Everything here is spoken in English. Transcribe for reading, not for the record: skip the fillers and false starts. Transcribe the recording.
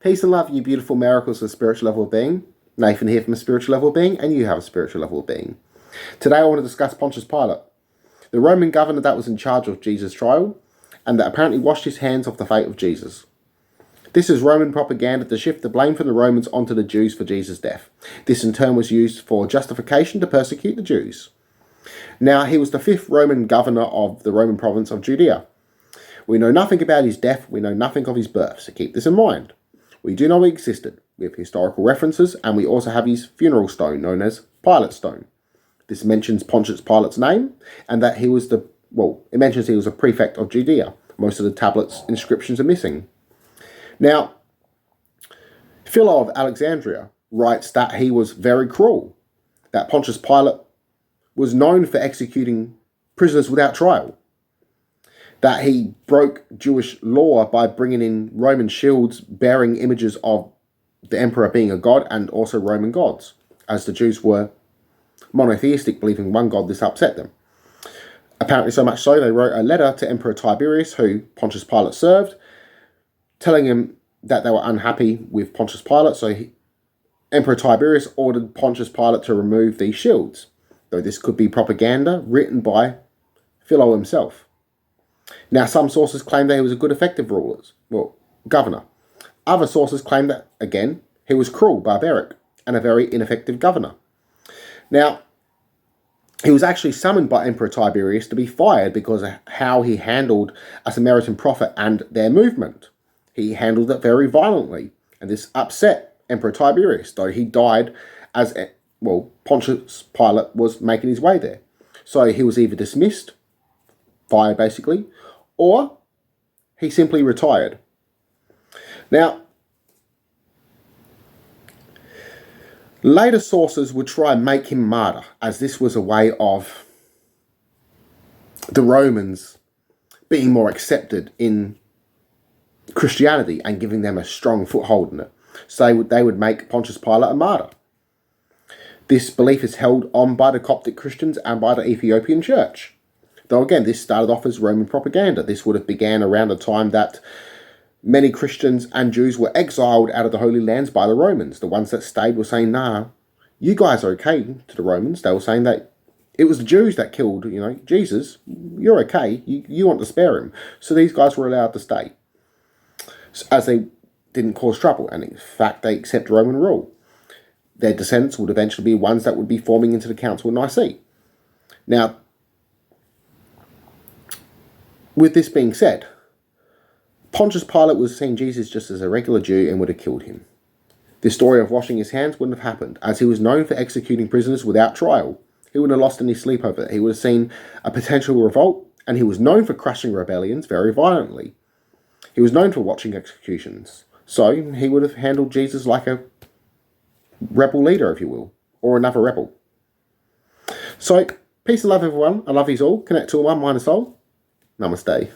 Peace and love, you beautiful miracles of spiritual level of being. Nathan here from a spiritual level of being, and you have a spiritual level of being. Today I want to discuss Pontius Pilate, the Roman governor that was in charge of Jesus' trial, and that apparently washed his hands off the fate of Jesus. This is Roman propaganda to shift the blame from the Romans onto the Jews for Jesus' death. This in turn was used for justification to persecute the Jews. Now, he was the 5th Roman governor of the Roman province of Judea. We know nothing about his death, we know nothing of his birth, so keep this in mind. We do know he existed. We have historical references, and we also have his funeral stone, known as Pilate's stone. This mentions Pontius Pilate's name, and that he was it mentions he was a prefect of Judea. Most of the tablets' inscriptions are missing. Now, Philo of Alexandria writes that he was very cruel, that Pontius Pilate was known for executing prisoners without trial, that he broke Jewish law by bringing in Roman shields bearing images of the emperor being a god and also Roman gods, as the Jews were monotheistic, believing one god. This upset them. Apparently so much so, they wrote a letter to Emperor Tiberius, who Pontius Pilate served, telling him that they were unhappy with Pontius Pilate, so Emperor Tiberius ordered Pontius Pilate to remove these shields, though this could be propaganda written by Philo himself. Now, some sources claim that he was a good, effective governor. Other sources claim that, again, he was cruel, barbaric, and a very ineffective governor. Now, he was actually summoned by Emperor Tiberius to be fired because of how he handled a Samaritan prophet and their movement. He handled it very violently, and this upset Emperor Tiberius, though he died as, Pontius Pilate was making his way there. So he was either dismissed, fired basically, or he simply retired. Now, later sources would try and make him martyr, as this was a way of the Romans being more accepted in Christianity and giving them a strong foothold in it. So they would make Pontius Pilate a martyr. This belief is held on by the Coptic Christians and by the Ethiopian church. Though again, this started off as Roman propaganda. This would have began around the time that many Christians and Jews were exiled out of the Holy Lands by the Romans. The ones that stayed were saying, nah, you guys are okay to the Romans. They were saying that it was the Jews that killed, Jesus. You're okay. You want to spare him. So these guys were allowed to stay, as they didn't cause trouble. And in fact, they accept Roman rule. Their descendants would eventually be ones that would be forming into the Council of Nicaea. Now, with this being said, Pontius Pilate was seeing Jesus just as a regular Jew and would have killed him. This story of washing his hands wouldn't have happened, as he was known for executing prisoners without trial. He wouldn't have lost any sleep over it. He would have seen a potential revolt, and he was known for crushing rebellions very violently. He was known for watching executions, so he would have handled Jesus like a rebel leader, if you will, or another rebel. So, peace and love, everyone. I love yous all. Connect to all one, mind and soul. Namaste.